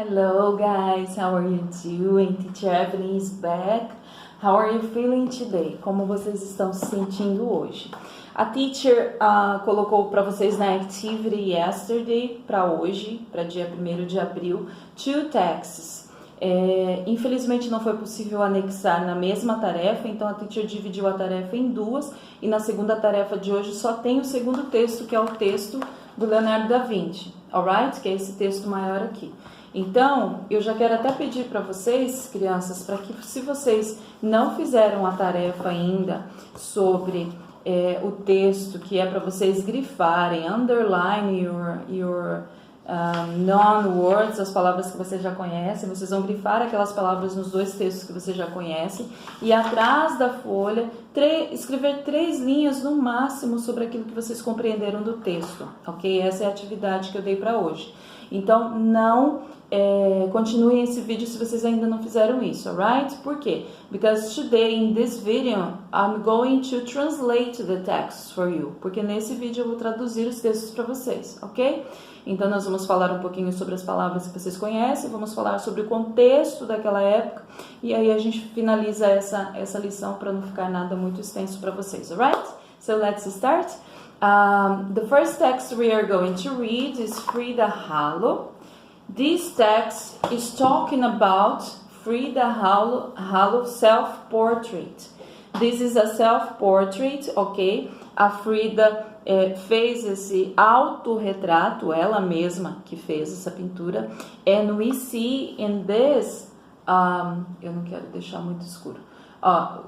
Hello guys, how are you doing? Teacher Evelyn is back. How are you feeling today? Como vocês estão se sentindo hoje? A teacher colocou para vocês na activity yesterday, para hoje, para dia 1º de abril, 2 texts. Infelizmente não foi possível anexar na mesma tarefa, então a teacher dividiu a tarefa em duas, e na segunda tarefa de hoje só tem o segundo texto, que é o texto do Leonardo da Vinci, alright? Que é esse texto maior aqui. Então, eu já quero até pedir para vocês, crianças, para que se vocês não fizeram a tarefa ainda sobre o texto, que é para vocês grifarem, underline your non-words, as palavras que você já conhece, vocês vão grifar aquelas palavras nos dois textos que você já conhece, e atrás da folha, escrever 3 linhas no máximo sobre aquilo que vocês compreenderam do texto, ok? Essa é a atividade que eu dei para hoje. Então, não continuem esse vídeo se vocês ainda não fizeram isso, alright? Por quê? Because today, in this video, I'm going to translate the text for you. Porque nesse vídeo eu vou traduzir os textos para vocês, ok? Então, nós vamos falar um pouquinho sobre as palavras que vocês conhecem, vamos falar sobre o contexto daquela época, e aí a gente finaliza essa lição para não ficar nada muito extenso para vocês, alright? So, let's start. The first text we are going to read is Frida Kahlo. This text is talking about Frida Kahlo's self-portrait. This is a self-portrait, ok? A Frida fez esse autorretrato, ela mesma que fez essa pintura. And we see in this, eu não quero deixar muito escuro.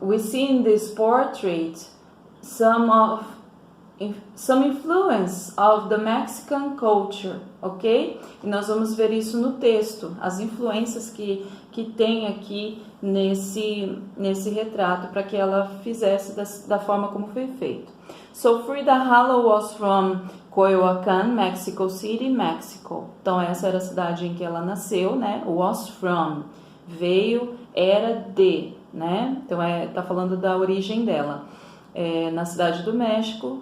We see in this portrait some influence of the Mexican culture, ok? E nós vamos ver isso no texto, as influências que tem aqui nesse retrato, para que ela fizesse da forma como foi feito. So, Frida Kahlo was from Coyoacán, Mexico City, Mexico. Então, essa era a cidade em que ela nasceu, né? Was from, veio, era de, né? Então, tá falando da origem dela. Na cidade do México,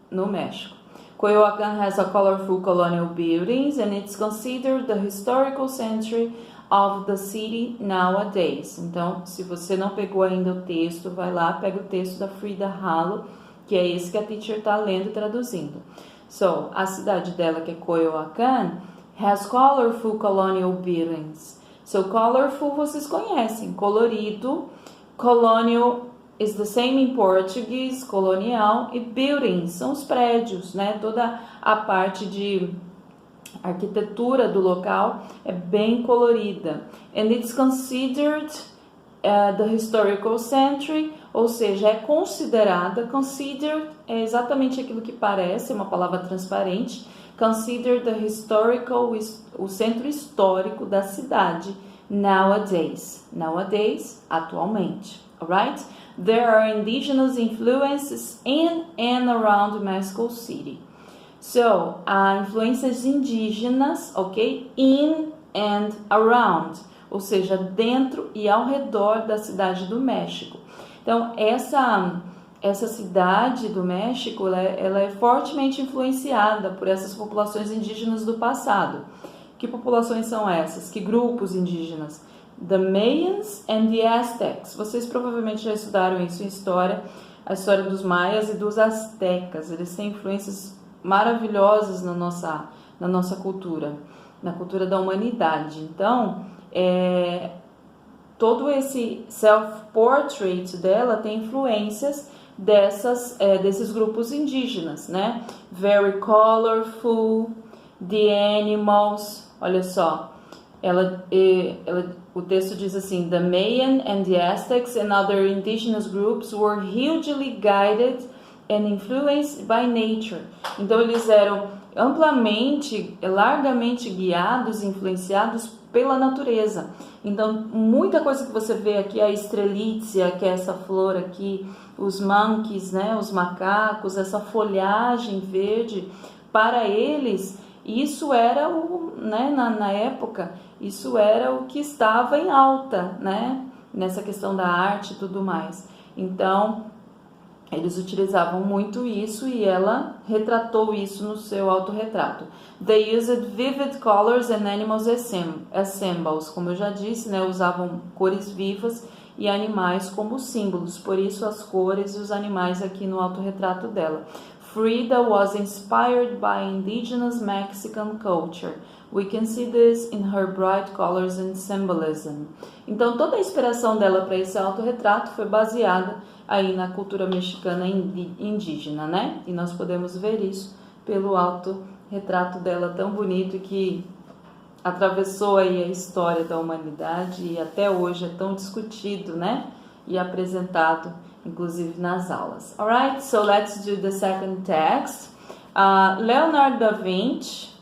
no México. Coyoacán has a colorful colonial buildings and it's considered the historical center of the city nowadays. Então, se você não pegou ainda o texto, vai lá, pega o texto da Frida Kahlo, que é esse que a teacher está lendo e traduzindo. So, a cidade dela, que é Coyoacán, has colorful colonial buildings. So, colorful vocês conhecem, colorido, colonial is the same in Portuguese, colonial, e buildings são os prédios, né? Toda a parte de arquitetura do local é bem colorida. And it's considered the historical center, ou seja, é considerada, considered é exatamente aquilo que parece, é uma palavra transparente, consider the historical, o centro histórico da cidade, nowadays, atualmente, alright? There are indigenous influences in and around Mexico City. So, há influências indígenas, ok? In and around, ou seja, dentro e ao redor da cidade do México. Então, essa cidade do México, ela é fortemente influenciada por essas populações indígenas do passado. Que populações são essas? Que grupos indígenas? The Mayans and the Aztecs. Vocês provavelmente já estudaram isso em história, a história dos maias e dos aztecas. Eles têm influências maravilhosas na nossa cultura, na cultura da humanidade. Então, todo esse self-portrait dela tem influências desses grupos indígenas, né? Very colorful, the animals, olha só, o texto diz assim: The Mayan and the Aztecs and other indigenous groups were hugely guided and influenced by nature. Então, eles eram largamente guiados e influenciados pela natureza. Então, muita coisa que você vê aqui, a estrelícia, que é essa flor aqui, os monkeys, né, os macacos, essa folhagem verde, para eles, isso era na época, isso era o que estava em alta, né, nessa questão da arte e tudo mais. Então, Eles utilizavam muito isso e ela retratou isso no seu autorretrato. They used vivid colors and animals as symbols. Como eu já disse, né, usavam cores vivas e animais como símbolos. Por isso as cores e os animais aqui no autorretrato dela. Frida was inspired by indigenous Mexican culture. We can see this in her bright colors and symbolism. Então toda a inspiração dela para esse autorretrato foi baseada aí na cultura mexicana indígena, né? E nós podemos ver isso pelo autorretrato dela tão bonito que atravessou aí a história da humanidade e até hoje é tão discutido, né? E apresentado, inclusive, nas aulas. Alright, so let's do the second text. Leonardo da Vinci,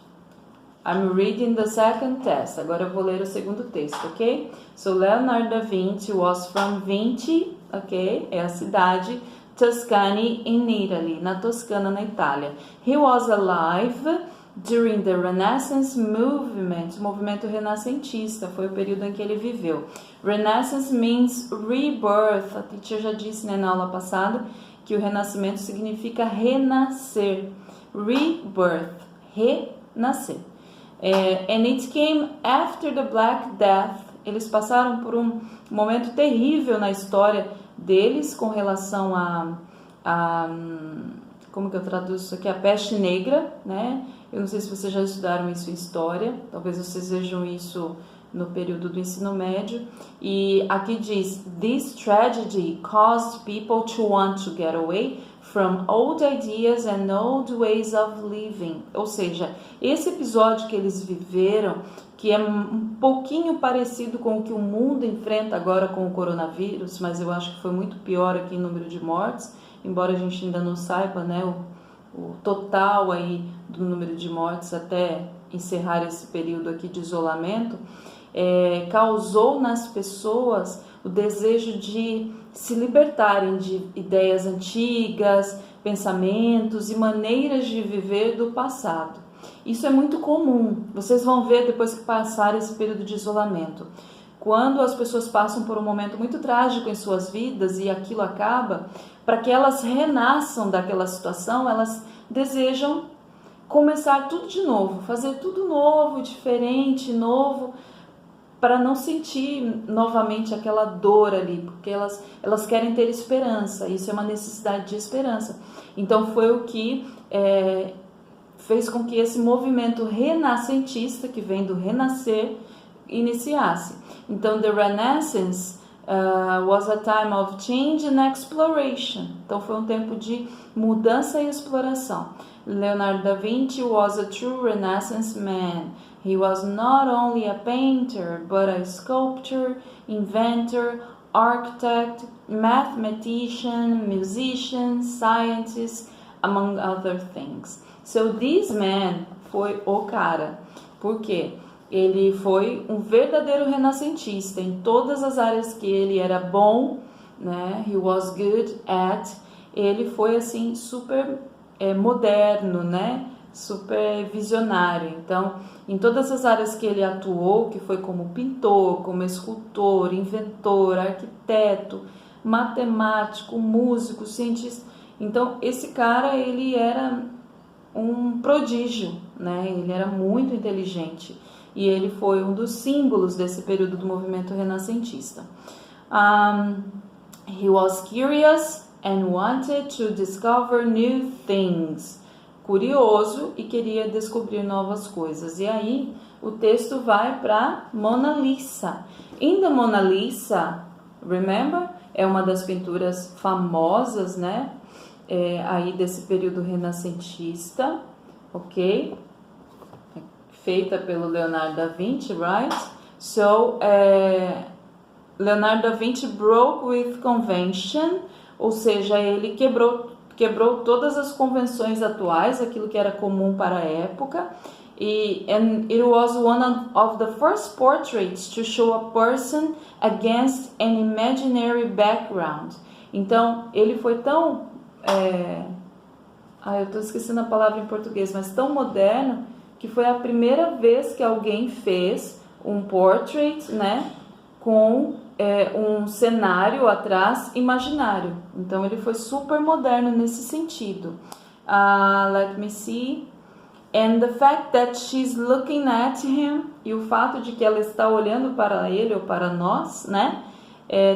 I'm reading the second text. Agora eu vou ler o segundo texto, ok? So Leonardo da Vinci was from Vinci, ok? É a cidade, Tuscany in Italy, na Toscana, na Itália. He was alive during the Renaissance movement, o movimento renascentista, foi o período em que ele viveu. Renaissance means rebirth. A teacher já disse, né, na aula passada que o renascimento significa renascer. Rebirth, renascer. And it came after the Black Death. Eles passaram por um momento terrível na história deles com relação a como que eu traduzo isso aqui? A peste negra, né? Eu não sei se vocês já estudaram isso em história, talvez vocês vejam isso no período do ensino médio. E aqui diz, this tragedy caused people to want to get away from old ideas and old ways of living. Ou seja, esse episódio que eles viveram, que é um pouquinho parecido com o que o mundo enfrenta agora com o coronavírus, mas eu acho que foi muito pior aqui em número de mortes, embora a gente ainda não saiba, né, o total aí do número de mortes até encerrar esse período aqui de isolamento, causou nas pessoas o desejo de se libertarem de ideias antigas, pensamentos e maneiras de viver do passado. Isso é muito comum, vocês vão ver depois que passar esse período de isolamento. Quando as pessoas passam por um momento muito trágico em suas vidas e aquilo acaba, para que elas renasçam daquela situação, elas desejam começar tudo de novo, fazer tudo novo, diferente, novo, para não sentir novamente aquela dor ali, porque elas querem ter esperança, isso é uma necessidade de esperança. Então foi o que fez com que esse movimento renascentista, que vem do renascer, iniciasse. Então, the Renaissance was a time of change and exploration. Então, foi um tempo de mudança e exploração. Leonardo da Vinci was a true Renaissance man. He was not only a painter, but a sculptor, inventor, architect, mathematician, musician, scientist, among other things. So this man foi o cara. Por quê? Ele foi um verdadeiro renascentista em todas as áreas que ele era bom, né? He was good at. Ele foi assim super moderno, né? Super visionário. Então, em todas as áreas que ele atuou, que foi como pintor, como escultor, inventor, arquiteto, matemático, músico, cientista. Então, esse cara, ele era um prodígio, né? Ele era muito inteligente e ele foi um dos símbolos desse período do movimento renascentista. He was curious and wanted to discover new things. Curioso e queria descobrir novas coisas. E aí o texto vai para Mona Lisa. In the Mona Lisa, remember? É uma das pinturas famosas, né? Aí desse período renascentista, ok? Feita pelo Leonardo da Vinci, right? So, Leonardo da Vinci broke with convention, ou seja, ele quebrou todas as convenções atuais, aquilo que era comum para a época, and it was one of the first portraits to show a person against an imaginary background. Então, ele foi tão eu estou esquecendo a palavra em português, mas tão moderno, que foi a primeira vez que alguém fez um portrait, né, com um cenário atrás imaginário. Então ele foi super moderno nesse sentido. Let me see. And the fact that she's looking at him, e o fato de que ela está olhando para ele ou para nós, né?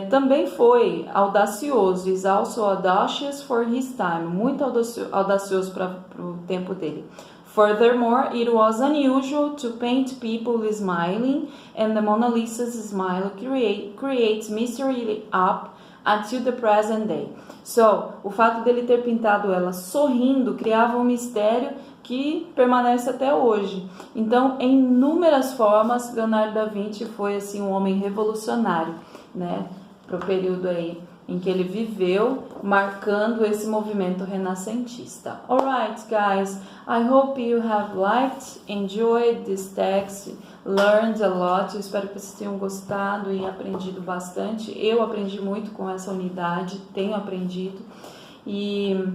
Também foi audacioso. Is also audacious for his time. Muito audacioso para o tempo dele. Furthermore, it was unusual to paint people smiling, and the Mona Lisa's smile creates mystery up until the present day. So, o fato dele ter pintado ela sorrindo criava um mistério que permanece até hoje. Então, em inúmeras formas, Leonardo da Vinci foi assim um homem revolucionário, né, para o período aí em que ele viveu, marcando esse movimento renascentista. Alright, guys, I hope you have liked, enjoyed this text, learned a lot. Eu espero que vocês tenham gostado e aprendido bastante. Eu aprendi muito com essa unidade, tenho aprendido. E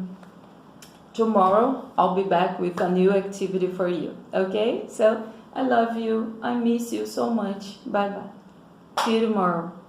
tomorrow I'll be back with a new activity for you. Okay? So, I love you. I miss you so much. Bye bye. See you tomorrow.